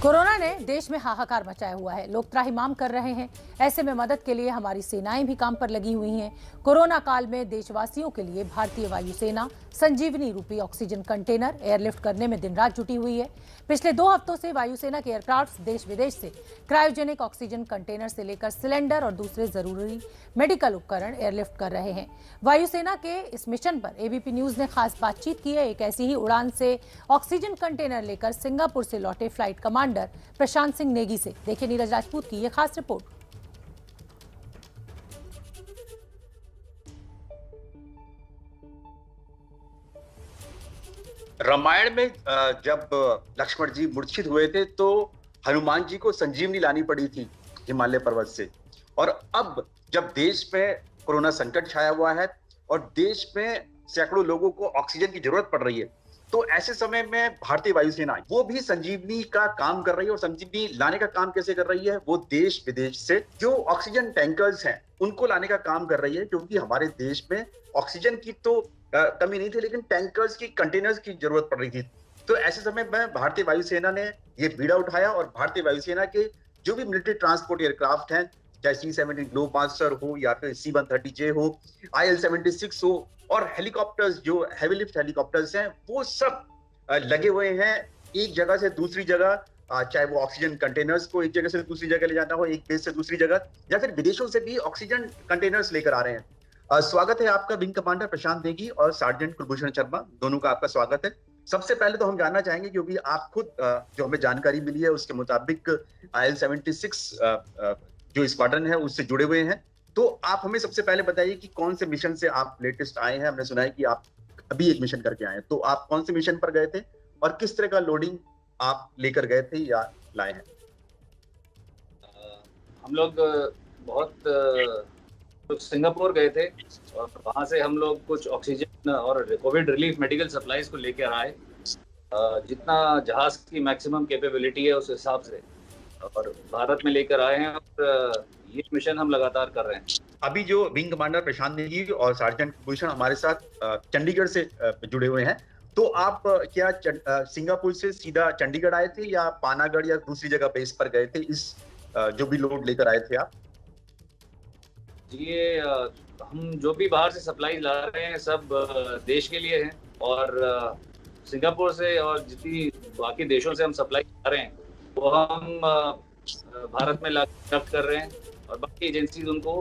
Corona ने देश में हाहाकार मचाया हुआ है। लोग त्राहिमाम कर रहे हैं। ऐसे में मदद के लिए हमारी सेनाएं भी काम पर लगी हुई हैं। कोरोना काल में देशवासियों के लिए भारतीय वायुसेना संजीवनी रूपी ऑक्सीजन कंटेनर एयरलिफ्ट करने में दिन रात जुटी हुई है। पिछले 2 हफ्तों से वायुसेना के एयरक्राफ्ट देश विदेश से क्रायोजेनिक ऑक्सीजन कंटेनर से लेकर सिलेंडर और दूसरे जरूरी मेडिकल उपकरण एयरलिफ्ट कर रहे हैं। वायुसेना के इस मिशन पर एबीपी न्यूज ने खास बातचीत की है। एक ऐसी ही उड़ान से ऑक्सीजन कंटेनर लेकर सिंगापुर से लौटे फ्लाइट कमांडर प्रशांत सिंह नेगी से। देखिए नीरज राजपूत की यह खास रिपोर्ट। रामायण में जब लक्ष्मण जी मूर्छित हुए थे तो हनुमान जी को संजीवनी लानी पड़ी थी हिमालय पर्वत से। और अब जब देश में कोरोना संकट छाया हुआ है और देश में सैकड़ों लोगों को ऑक्सीजन की जरूरत पड़ रही है, तो ऐसे समय में भारतीय वायुसेना वो भी संजीवनी का काम कर रही है। और संजीवनी लाने का काम कैसे कर रही है? वो देश विदेश से जो ऑक्सीजन टैंकर्स हैं उनको लाने का काम कर रही है, क्योंकि हमारे देश में ऑक्सीजन की तो कमी नहीं थी, लेकिन टैंकर्स की, कंटेनर्स की जरूरत पड़ रही थी। तो ऐसे समय में भारतीय वायुसेना ने ये बीड़ा उठाया और भारतीय वायुसेना के जो भी मिलिट्री ट्रांसपोर्ट एयरक्राफ्ट हैं, चाहे C-17 ग्लोबमास्टर हो या फिर C-130J हो, IL-76 हो, और हेलीकॉप्टर्स जो हेवी लिफ्ट हेलीकॉप्टर्स हैं, वो सब लगे हुए हैं एक जगह से दूसरी जगह। चाहे वो ऑक्सीजन कंटेनर्स को एक जगह से दूसरी जगह ले जाना हो, एक बेस से दूसरी जगह, या फिर विदेशों से भी ऑक्सीजन कंटेनर्स लेकर आ रहे हैं। स्वागत है आपका विंग कमांडर प्रशांत नेगी और सार्जेंट कुलभूषण शर्मा, दोनों का आपका स्वागत है। सबसे पहले तो हम जानना चाहेंगे, क्योंकि आप खुद जो हमें जानकारी मिली है उसके मुताबिक IL-76 जो स्क्वाड्रन है उससे जुड़े हुए हैं, तो आप हमें सबसे पहले बताइए कि कौन से मिशन से आप लेटेस्ट आए हैं। हमने सुना है कि आप अभी एक मिशन करके आए हैं, तो आप कौन से मिशन पर गए थे और किस तरह का लोडिंग आप लेकर गए थे या लाए हैं? हम लोग सिंगापुर गए थे और वहाँ से हम लोग कुछ ऑक्सीजन और कोविड रिलीफ मेडिकल सप्लाईज को लेकर आए, जितना जहाज की मैक्सिमम कैपेबिलिटी है उस हिसाब से, और भारत में लेकर आए हैं। और ये मिशन हम लगातार कर रहे हैं। अभी जो विंग कमांडर प्रशांत नेगी और सार्जेंट कुलभूषण हमारे साथ चंडीगढ़ से जुड़े हुए हैं, तो आप क्या सिंगापुर से सीधा चंडीगढ़ आए थे या पानागढ़ या दूसरी जगह बेस पर गए थे? इस जो भी लोड लेकर आए थे आप? ये हम जो भी बाहर से सप्लाई ला रहे हैं सब देश के लिए हैं, और सिंगापुर से और जितनी बाकी देशों से हम सप्लाई ला रहे हैं वो हम भारत में लाकर कर रहे हैं, और बाकी एजेंसी उनको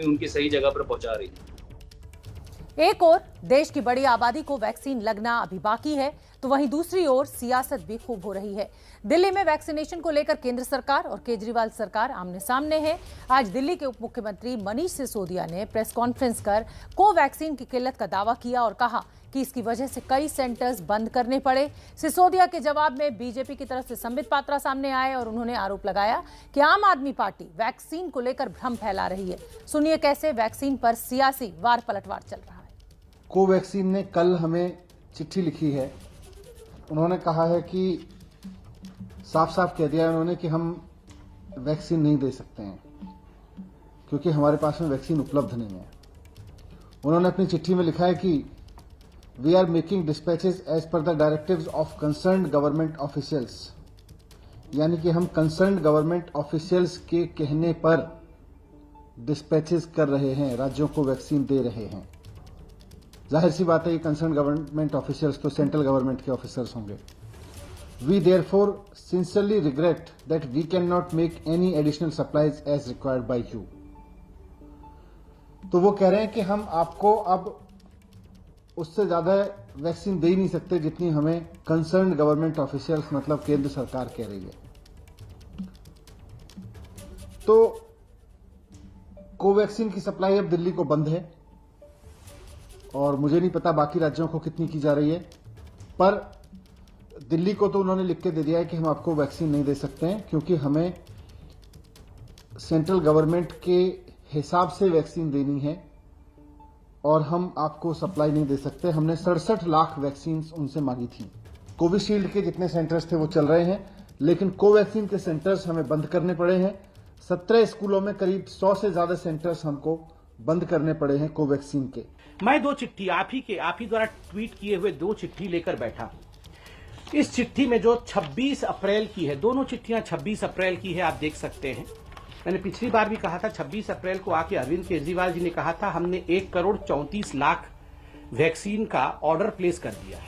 उनकी सही जगह पर पहुंचा रही है। एक ओर देश की बड़ी आबादी को वैक्सीन लगना अभी बाकी है, तो वहीं दूसरी ओर सियासत भी खूब हो रही है। दिल्ली में वैक्सीनेशन को लेकर केंद्र सरकार और केजरीवाल सरकार आमने सामने है। आज दिल्ली के उप मुख्यमंत्री मनीष सिसोदिया ने प्रेस कॉन्फ्रेंस कर कोवैक्सीन की किल्लत का दावा किया और कहा कि इसकी वजह से कई सेंटर्स बंद करने पड़े। सिसोदिया के जवाब में बीजेपी की तरफ से संबित पात्रा सामने आए और उन्होंने आरोप लगाया कि आम आदमी पार्टी वैक्सीन को लेकर भ्रम फैला रही है। सुनिए कैसे वैक्सीन पर सियासी वार पलटवार चल रहा है। कोवैक्सीन ने कल हमें चिट्ठी लिखी है। उन्होंने कहा है कि साफ साफ कह दिया है उन्होंने कि हम वैक्सीन नहीं दे सकते हैं क्योंकि हमारे पास में वैक्सीन उपलब्ध नहीं है। उन्होंने अपनी चिट्ठी में लिखा है कि we are making dispatches as per the directives of concerned government officials, यानी कि हम कंसर्न्ड गवर्नमेंट ऑफिशियल्स के कहने पर डिस्पैचेस कर रहे हैं, राज्यों को वैक्सीन दे रहे हैं। जाहिर सी बात है ये कंसर्न गवर्नमेंट ऑफिसर्स तो सेंट्रल गवर्नमेंट के ऑफिसर्स होंगे। We therefore sincerely regret that we can not make any additional supplies as required by you. तो वो कह रहे हैं कि हम आपको अब उससे ज्यादा वैक्सीन दे ही नहीं सकते जितनी हमें कंसर्न गवर्नमेंट ऑफिसर्स मतलब केंद्र सरकार कह रही है। तो कोवैक्सीन की सप्लाई अब दिल्ली को बंद है और मुझे नहीं पता बाकी राज्यों को कितनी की जा रही है, पर दिल्ली को तो उन्होंने लिख के दे दिया है कि हम आपको वैक्सीन नहीं दे सकते हैं क्योंकि हमें सेंट्रल गवर्नमेंट के हिसाब से वैक्सीन देनी है और हम आपको सप्लाई नहीं दे सकते। हमने 67 लाख वैक्सीन उनसे मांगी थी। कोविशील्ड के जितने सेंटर्स थे वो चल रहे हैं, लेकिन कोवैक्सीन के सेंटर्स हमें बंद करने पड़े हैं। 17 स्कूलों में करीब 100 से ज्यादा सेंटर्स हमको बंद करने पड़े हैं कोवैक्सीन के। मैं 2 चिट्ठी आप ही द्वारा ट्वीट किए हुए 2 चिट्ठी लेकर बैठा। इस चिट्ठी में जो 26 अप्रैल की है, दोनों चिट्ठियां 26 अप्रैल की है, आप देख सकते हैं। मैंने पिछली बार भी कहा था 26 अप्रैल को आके अरविंद केजरीवाल जी ने कहा था हमने 1,34,00,000 वैक्सीन का ऑर्डर प्लेस कर दिया है।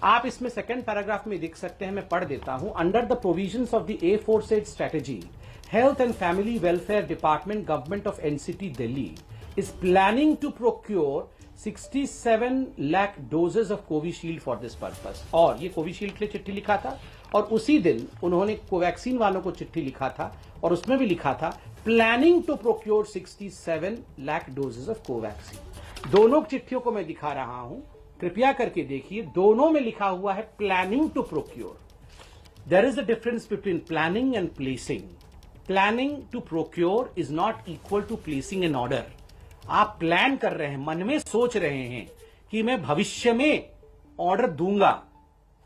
आप इसमें सेकंड पैराग्राफ में देख सकते हैं, मैं पढ़ देता हूं। Under the provisions of the A4 strategy, health and family welfare department, government of NCT Delhi is planning to procure 67 lakh doses of Covishield for this purpose. और ये कोविशील्ड के लिए चिट्ठी लिखा था और उसी दिन उन्होंने कोवैक्सीन वालों को चिट्ठी लिखा था और उसमें भी लिखा था planning to procure 67 lakh doses of Covaxin. दोनों चिट्ठियों को मैं दिखा रहा हूं, कृपया करके देखिए, दोनों में लिखा हुआ है planning to procure. There is a difference between planning and placing. Planning to procure is not equal to placing an order. आप प्लान कर रहे हैं, मन में सोच रहे हैं कि मैं भविष्य में ऑर्डर दूंगा,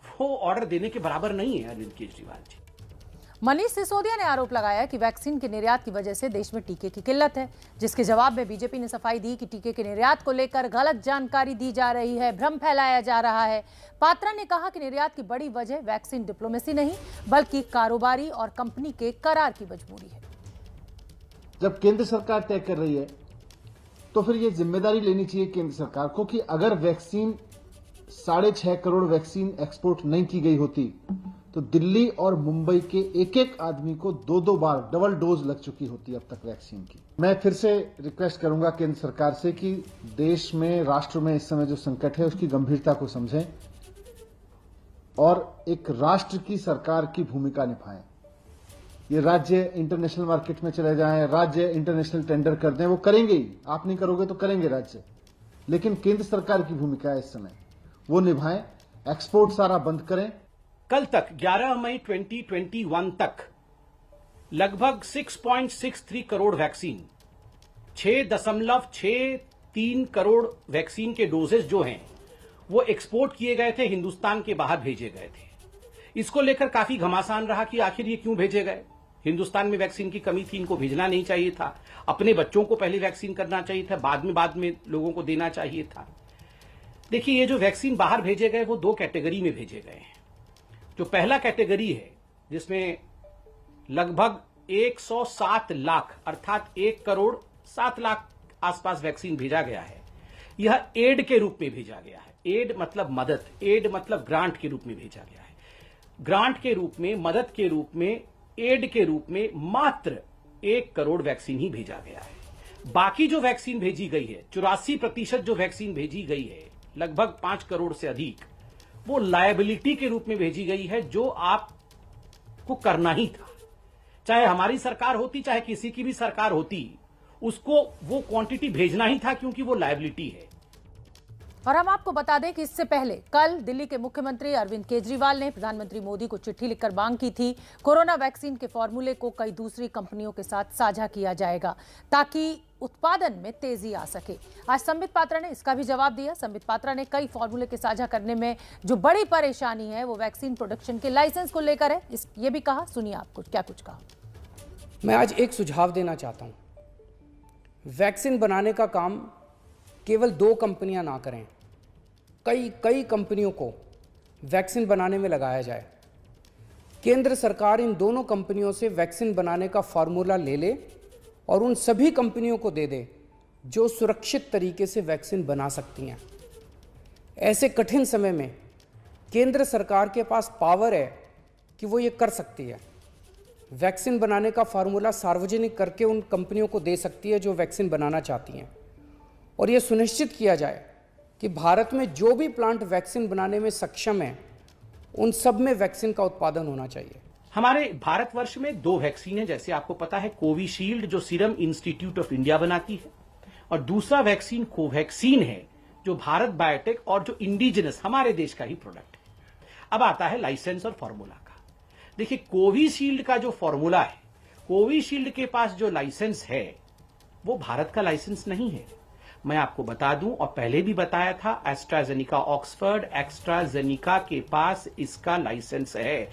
वो ऑर्डर देने के बराबर नहीं है अरविंद केजरीवाल जी। मनीष सिसोदिया ने आरोप लगाया कि वैक्सीन के निर्यात की वजह से देश में टीके की किल्लत है, जिसके जवाब में बीजेपी ने सफाई दी कि टीके के निर्यात को लेकर गलत जानकारी दी जा रही है, भ्रम फैलाया जा रहा है। पात्रा ने कहा कि निर्यात की बड़ी वजह वैक्सीन डिप्लोमेसी नहीं बल्कि कारोबारी और कंपनी के करार की मजबूरी है। जब केंद्र सरकार तय कर रही है तो फिर ये जिम्मेदारी लेनी चाहिए केंद्र सरकार को कि अगर वैक्सीन 6.5 करोड़ वैक्सीन एक्सपोर्ट नहीं की गई होती तो दिल्ली और मुंबई के एक एक आदमी को 2-2 बार डबल डोज लग चुकी होती अब तक वैक्सीन की। मैं फिर से रिक्वेस्ट करूंगा केंद्र सरकार से कि देश में, राष्ट्र में इस समय जो संकट है उसकी गंभीरता को समझें और एक राष्ट्र की सरकार की भूमिका निभाएं। ये राज्य इंटरनेशनल मार्केट में चले जाएं, राज्य इंटरनेशनल टेंडर कर दें, वो करेंगे ही, आप नहीं करोगे तो करेंगे राज्य, लेकिन केंद्र सरकार की भूमिका है इस समय, वो निभाएं, एक्सपोर्ट सारा बंद करें। कल तक 11 मई 2021 तक लगभग 6.63 करोड़ वैक्सीन, 6.63 करोड़ वैक्सीन के डोजेज जो हैं वो एक्सपोर्ट किए गए थे, हिंदुस्तान के बाहर भेजे गए थे। इसको लेकर काफी घमासान रहा कि आखिर ये क्यों भेजे गए। हिंदुस्तान में वैक्सीन की कमी थी, इनको भेजना नहीं चाहिए था, अपने बच्चों को पहले वैक्सीन करना चाहिए था, बाद में लोगों को देना चाहिए था। देखिए, ये जो वैक्सीन बाहर भेजे गए वो 2 कैटेगरी में भेजे गए हैं। जो पहला कैटेगरी है जिसमें लगभग 107 लाख अर्थात 1 करोड़ 7 लाख आसपास वैक्सीन भेजा गया है, यह एड के रूप में भेजा गया है। एड मतलब मदद, एड मतलब ग्रांट के रूप में भेजा गया है। ग्रांट के रूप में, मदद के रूप में, एड के रूप में मात्र 1 करोड़ वैक्सीन ही भेजा गया है। बाकी जो वैक्सीन भेजी गई है, 84% जो वैक्सीन भेजी गई है, लगभग 5 करोड़ से अधिक, वो लायबिलिटी के रूप में भेजी गई है, जो आपको करना ही था। चाहे हमारी सरकार होती, चाहे किसी की भी सरकार होती, उसको वो क्वांटिटी भेजना ही था, क्योंकि वो लायबिलिटी है। और हम आपको बता दें कि इससे पहले कल दिल्ली के मुख्यमंत्री अरविंद केजरीवाल ने प्रधानमंत्री मोदी को चिट्ठी लिखकर मांग की थी कोरोना वैक्सीन के फॉर्मूले को कई दूसरी कंपनियों के साथ साझा किया जाएगा ताकि उत्पादन में तेजी आ सके। आज संबित पात्रा ने इसका भी जवाब दिया। संबित पात्रा ने कई फॉर्मूले के साझा करने में जो बड़ी परेशानी है वो वैक्सीन प्रोडक्शन के लाइसेंस को लेकर है। ये भी कहा, सुनिए आपको क्या कुछ कहा। मैं आज एक सुझाव देना चाहता हूं, वैक्सीन बनाने का काम केवल 2 कंपनियां ना करें, कई कंपनियों को वैक्सीन बनाने में लगाया जाए। केंद्र सरकार इन दोनों कंपनियों से वैक्सीन बनाने का फार्मूला ले ले और उन सभी कंपनियों को दे दे जो सुरक्षित तरीके से वैक्सीन बना सकती हैं। ऐसे कठिन समय में केंद्र सरकार के पास पावर है कि वो ये कर सकती है। वैक्सीन बनाने का फार्मूला सार्वजनिक करके उन कंपनियों को दे सकती है जो वैक्सीन बनाना चाहती हैं, और ये सुनिश्चित किया जाए कि भारत में जो भी प्लांट वैक्सीन बनाने में सक्षम है उन सब में वैक्सीन का उत्पादन होना चाहिए। हमारे भारतवर्ष में 2 वैक्सीन है, जैसे आपको पता है, कोविशील्ड जो सीरम इंस्टीट्यूट ऑफ इंडिया बनाती है, और दूसरा वैक्सीन कोवैक्सीन है जो भारत बायोटेक और जो इंडिजिनस हमारे देश का ही प्रोडक्ट है। अब आता है लाइसेंस और फॉर्मूला का। देखिए, कोविशील्ड का जो फॉर्मूला है, कोविशील्ड के पास जो लाइसेंस है वो भारत का लाइसेंस नहीं है। मैं आपको बता दूं, और पहले भी बताया था, एस्ट्राजेनिका ऑक्सफोर्ड एस्ट्राजेनिका के पास इसका लाइसेंस है।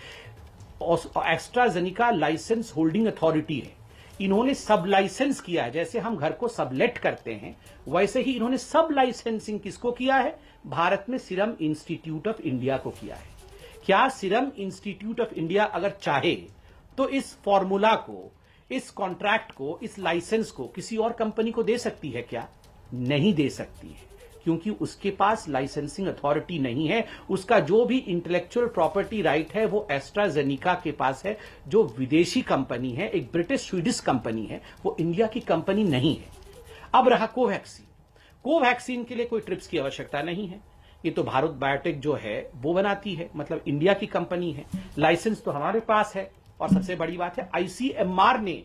एस्ट्राजेनिका लाइसेंस होल्डिंग अथॉरिटी है। इन्होंने सब लाइसेंस किया है। जैसे हम घर को सबलेट करते हैं, वैसे ही इन्होंने सब लाइसेंसिंग किसको किया है? भारत में सीरम इंस्टीट्यूट ऑफ इंडिया को किया है। क्या सीरम इंस्टीट्यूट ऑफ इंडिया अगर चाहे तो इस फॉर्मूला को, इस कॉन्ट्रैक्ट को, इस लाइसेंस को किसी और कंपनी को दे सकती है क्या? नहीं दे सकती है, क्योंकि उसके पास लाइसेंसिंग अथॉरिटी नहीं है। उसका जो भी इंटेलेक्चुअल प्रॉपर्टी राइट है वो एस्ट्राजेनिका के पास है, जो विदेशी कंपनी है, एक ब्रिटिश स्वीडिश कंपनी है, वो इंडिया की कंपनी नहीं है। अब रहा कोवैक्सीन। कोवैक्सीन के लिए कोई ट्रिप्स की आवश्यकता नहीं है, ये तो भारत बायोटेक जो है वो बनाती है, मतलब इंडिया की कंपनी है, लाइसेंस तो हमारे पास है। और सबसे बड़ी बात है, आईसीएमआर ने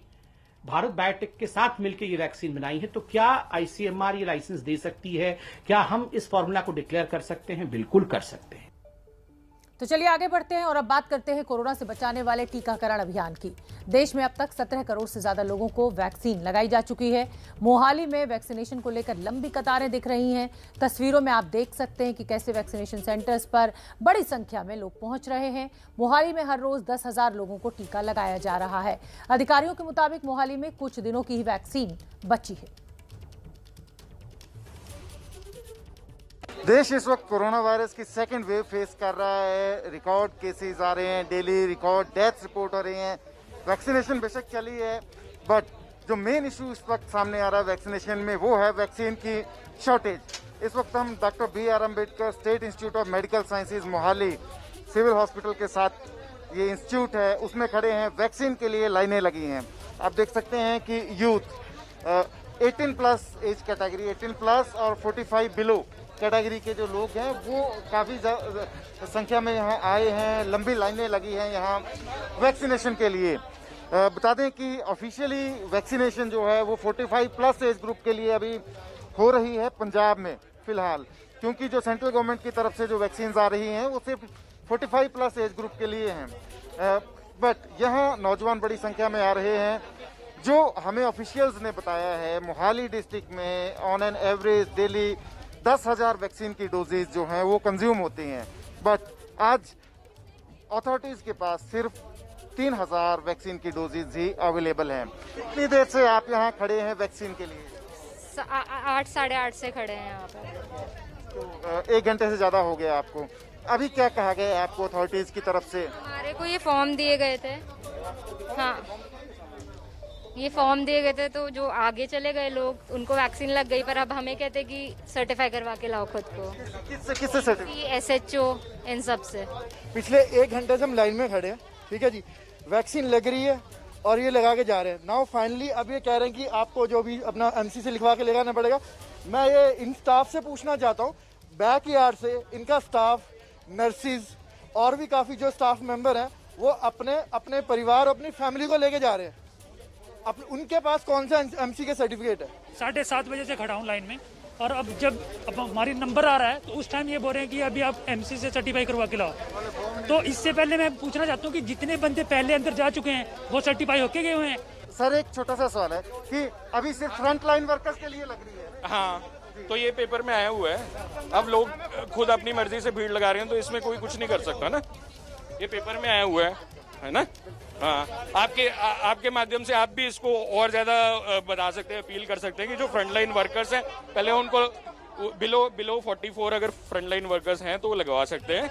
भारत बायोटेक के साथ मिलकर ये वैक्सीन बनाई है, तो क्या आईसीएमआर ये लाइसेंस दे सकती है? क्या हम इस फॉर्मूला को डिक्लेयर कर सकते हैं? बिल्कुल कर सकते हैं। तो चलिए आगे बढ़ते हैं और अब बात करते हैं कोरोना से बचाने वाले टीकाकरण अभियान की। देश में अब तक 17 करोड़ से ज्यादा लोगों को वैक्सीन लगाई जा चुकी है। मोहाली में वैक्सीनेशन को लेकर लंबी कतारें दिख रही हैं। तस्वीरों में आप देख सकते हैं कि कैसे वैक्सीनेशन सेंटर्स पर बड़ी संख्या में लोग पहुंच रहे हैं। मोहाली में हर रोज 10,000 लोगों को टीका लगाया जा रहा है। अधिकारियों के मुताबिक मोहाली में कुछ दिनों की ही वैक्सीन बची है। देश इस वक्त कोरोना वायरस की सेकंड वेव फेस कर रहा है। रिकॉर्ड केसेस आ रहे हैं, डेली रिकॉर्ड डेथ्स रिपोर्ट हो रही हैं। वैक्सीनेशन बेशक चली है, बट जो मेन इशू इस वक्त सामने आ रहा है वैक्सीनेशन में वो है वैक्सीन की शॉर्टेज। इस वक्त हम doctor BR Ambedkar state institute of medical sciences Mohali civil hospital के साथ ये इंस्टीट्यूट है, उसमें खड़े हैं। वैक्सीन के लिए लाइनें लगी हैं। आप देख सकते हैं कि youth 18 plus age category, 18 plus और 45 बिलो कैटेगरी के जो लोग हैं वो काफ़ी संख्या में यहाँ आए हैं। लंबी लाइनें लगी हैं यहाँ वैक्सीनेशन के लिए। बता दें कि ऑफिशियली वैक्सीनेशन जो है वो 45 प्लस एज ग्रुप के लिए अभी हो रही है पंजाब में फिलहाल, क्योंकि जो सेंट्रल गवर्नमेंट की तरफ से जो वैक्सीन आ रही हैं वो सिर्फ 45 प्लस एज ग्रुप के लिए हैं। बट यहाँ नौजवान बड़ी संख्या में आ रहे हैं। जो हमें ऑफिशियल्स ने बताया है, मोहाली डिस्ट्रिक्ट में on an average daily 10,000 vaccine की डोजेज जो हैं वो कंज्यूम होती हैं, बट आज अथॉरिटीज़ के पास सिर्फ 3,000 वैक्सीन की डोजेज ही अवेलेबल हैं। कितनी देर से आप यहाँ खड़े हैं वैक्सीन के लिए? 8 साढ़े 8 से खड़े हैं यहाँ पर। तो 1 घंटे से ज़्यादा हो गया आपको। अभी क्या कहा गया है आपको अथॉरिटीज़ की तरफ से? हमारे को ये फॉर्म दिए गए थे। हाँ, ये फॉर्म दिए गए थे, तो जो आगे चले गए लोग उनको वैक्सीन लग गई, पर अब हमें कहते कि सर्टिफाई करवा के लाओ खुद को। किससे सर्टिफाई? SHO इन सब से। पिछले 1 घंटे से हम लाइन में खड़े हैं, ठीक है जी। वैक्सीन लग रही है और ये लगा के जा रहे हैं। नाउ फाइनली अब ये कह रहे हैं कि आपको जो भी अपना MC से लिखवा के लगाना पड़ेगा। मैं ये इन स्टाफ से पूछना चाहता हूँ, बैक यार्ड से इनका स्टाफ, नर्सिस और भी काफ़ी जो स्टाफ मेंबर हैं वो अपने परिवार, अपनी फैमिली को लेके जा रहे हैं। उनके पास कौन सा MC के सर्टिफिकेट है? 7:30 बजे से खड़ा हूँ लाइन में, और अब हमारी नंबर आ रहा है तो उस टाइम ये बोल रहे हैं कि अभी आप MC से सर्टिफाई करवा के लाओ। तो इससे पहले मैं पूछना चाहता हूँ कि जितने बंदे पहले अंदर जा चुके हैं वो सर्टिफाई होके गए हुए हैं? सर एक छोटा सा सवाल है कि अभी सिर्फ फ्रंट लाइन वर्कर्स के लिए लग रही है। हाँ, तो ये पेपर में आया हुआ है। अब लोग खुद अपनी मर्जी से भीड़ लगा रहे हैं, तो इसमें कोई कुछ नहीं कर सकता ना। ये पेपर में आया हुआ है ना। हाँ, आपके माध्यम से आप भी इसको और ज्यादा बता सकते हैं, अपील कर सकते हैं कि जो फ्रंट लाइन वर्कर्स हैं पहले उनको बिलो 44 अगर फ्रंट लाइन वर्कर्स हैं तो वो लगवा सकते हैं,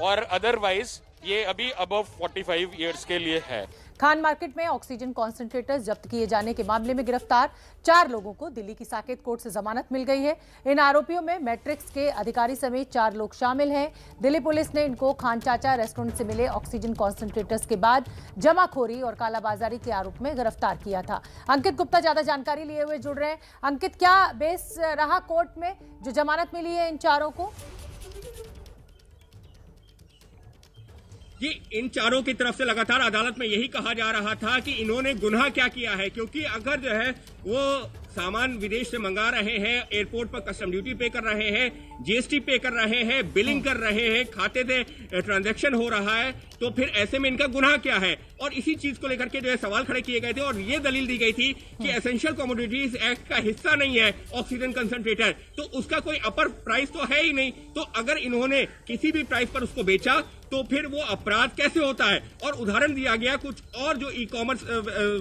और अदरवाइज ये अभी अबव 45 ईयर्स के लिए है। खान मार्केट में ऑक्सीजन कॉन्सेंट्रेटर्स जब्त किए जाने के मामले में गिरफ्तार 4 लोगों को दिल्ली की साकेत कोर्ट से जमानत मिल गई है। इन आरोपियों में मैट्रिक्स के अधिकारी समेत 4 लोग शामिल हैं। दिल्ली पुलिस ने इनको खान चाचा रेस्टोरेंट से मिले ऑक्सीजन कॉन्सेंट्रेटर्स के बाद जमाखोरी और कालाबाजारी के आरोप में गिरफ्तार किया था। अंकित गुप्ता ज्यादा जानकारी लिए हुए जुड़ रहे हैं। अंकित, क्या बेस रहा कोर्ट में जो जमानत मिली है इन 4 को? कि इन 4 की तरफ से लगातार अदालत में यही कहा जा रहा था कि इन्होंने गुनाह क्या किया है, क्योंकि अगर जो है वो सामान विदेश से मंगा रहे हैं, एयरपोर्ट पर कस्टम ड्यूटी पे कर रहे हैं, GST पे कर रहे हैं, बिलिंग कर रहे हैं, खाते से ट्रांजैक्शन हो रहा है, तो फिर ऐसे में इनका गुनाह क्या है? और इसी चीज को लेकर के जो है सवाल खड़े किए गए थे और ये दलील दी गई थी कि एसेंशियल कमोडिटीज एक्ट का हिस्सा नहीं है ऑक्सीजन कंसंट्रेटर, तो उसका कोई अपर प्राइस तो है ही नहीं। तो अगर इन्होंने किसी भी प्राइस पर उसको बेचा तो फिर वो अपराध कैसे होता है। और उदाहरण दिया गया कुछ और जो ई कॉमर्स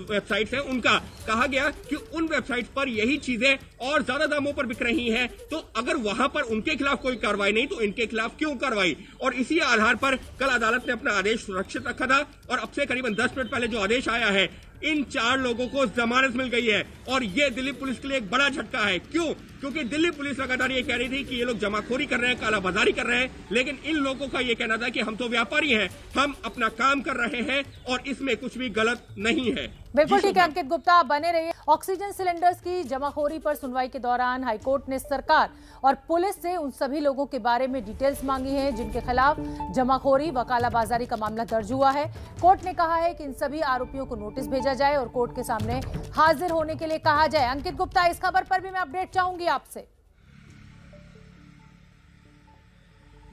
वेबसाइट्स हैं उनका, कहा गया कि उन वेबसाइट्स पर यही चीजें और ज्यादा दामों पर बिक रही हैं, तो अगर वहां पर उनके खिलाफ कोई कार्रवाई नहीं तो इनके खिलाफ क्यों कार्रवाई। और इसी आधार पर कल अदालत ने अपना आदेश सुरक्षित रखा था और अब से करीबन 10 मिनट पहले जो आदेश आया है, इन 4 लोगों को जमानत मिल गई है। और ये दिल्ली पुलिस के लिए एक बड़ा झटका है। क्यों? क्योंकि दिल्ली पुलिस लगातार ये कह रही थी कि ये लोग जमाखोरी कर रहे हैं, कालाबाजारी कर रहे हैं, लेकिन इन लोगों का ये कहना था कि हम तो व्यापारी हैं, हम अपना काम कर रहे हैं और इसमें कुछ भी गलत नहीं है। बिल्कुल ठीक है अंकित गुप्ता, आप बने रहिए। ऑक्सीजन सिलेंडर्स की जमाखोरी पर सुनवाई के दौरान हाईकोर्ट ने सरकार और पुलिस से उन सभी लोगों के बारे में डिटेल्स मांगी हैं जिनके खिलाफ जमाखोरी व कालाबाजारी का मामला दर्ज हुआ है। कोर्ट ने कहा है कि इन सभी आरोपियों को नोटिस भेजा जाए और कोर्ट के सामने हाजिर होने के लिए कहा जाए। अंकित गुप्ता, इस खबर पर भी मैं अपडेट चाहूंगी आपसे।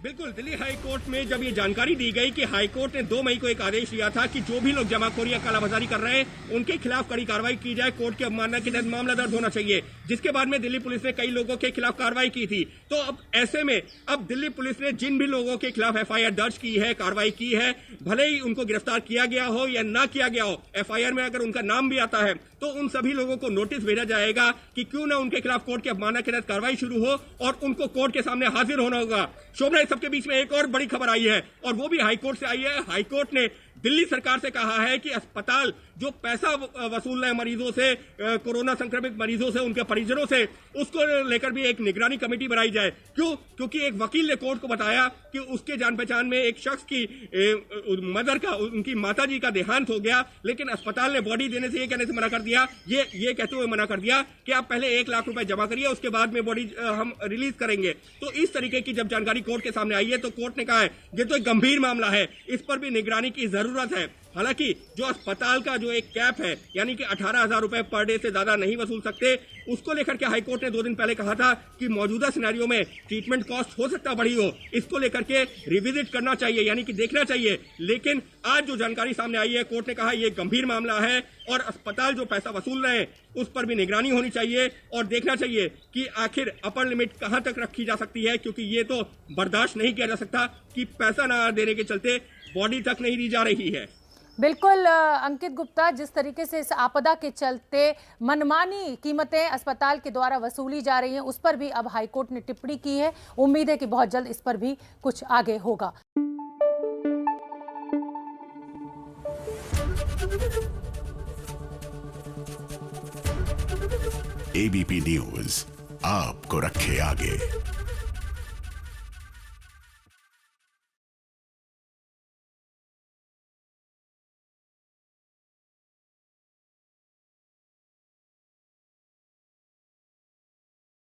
बिल्कुल, दिल्ली हाई कोर्ट में जब ये जानकारी दी गई कि हाई कोर्ट ने 2 मई को एक आदेश दिया था कि जो भी लोग जमाखोरी या कालाबाजारी कर रहे हैं उनके खिलाफ कड़ी कार्रवाई की जाए, कोर्ट की अवमानना के तहत मामला दर्ज होना चाहिए, जिसके बाद में दिल्ली पुलिस ने कई लोगों के खिलाफ कार्रवाई की थी। तो अब ऐसे में अब दिल्ली पुलिस ने जिन भी लोगों के खिलाफ एफआईआर दर्ज की है, कार्रवाई की है, भले ही उनको गिरफ्तार किया गया हो या ना किया गया हो, एफआईआर में अगर उनका नाम भी आता है तो उन सभी लोगों को नोटिस भेजा जाएगा कि क्यों ना उनके खिलाफ कोर्ट की अवमानना के तहत कार्रवाई शुरू हो और उनको कोर्ट के सामने हाजिर होना होगा। शोभना, इस सबके बीच में एक और बड़ी खबर आई है और वो भी हाईकोर्ट से आई है। हाईकोर्ट ने दिल्ली सरकार से कहा है कि अस्पताल जो पैसा वसूल रहे हैं मरीजों से, कोरोना संक्रमित मरीजों से, उनके परिजनों से, उसको लेकर भी एक निगरानी कमेटी बनाई जाए। क्यों? क्योंकि एक वकील ने कोर्ट को बताया कि उसके जान पहचान में एक शख्स की मदर का, उनकी माताजी का देहांत हो गया, लेकिन अस्पताल ने बॉडी देने से ये कहने से मना कर दिया, ये कहते हुए मना कर दिया कि आप पहले 1 लाख रुपए जमा करिए, उसके बाद में बॉडी हम रिलीज करेंगे। तो इस तरीके की जब जानकारी कोर्ट के सामने आई है तो कोर्ट ने कहा है ये तो एक गंभीर मामला है, इस पर भी निगरानी की जरूरत है। हालांकि जो अस्पताल का जो एक कैप है, यानी कि 18,000 रुपए पर डे से ज्यादा नहीं वसूल सकते, उसको लेकर के हाईकोर्ट ने 2 दिन पहले कहा था कि मौजूदा सिनेरियो में ट्रीटमेंट कॉस्ट हो सकता बढ़ी हो, इसको लेकर के रिविजिट करना चाहिए, यानी कि देखना चाहिए। लेकिन आज जो जानकारी सामने आई है, कोर्ट ने कहा यह गंभीर मामला है और अस्पताल जो पैसा वसूल रहे हैं उस पर भी निगरानी होनी चाहिए और देखना चाहिए कि आखिर अपर लिमिट कहां तक रखी जा सकती है, क्योंकि ये तो बर्दाश्त नहीं किया जा सकता कि पैसा ना देने के चलते बॉडी तक नहीं दी जा रही है। बिल्कुल अंकित गुप्ता, जिस तरीके से इस आपदा के चलते मनमानी कीमतें अस्पताल के द्वारा वसूली जा रही हैं, उस पर भी अब हाईकोर्ट ने टिप्पणी की है। उम्मीद है कि बहुत जल्द इस पर भी कुछ आगे होगा। एबीपी न्यूज आपको रखे आगे।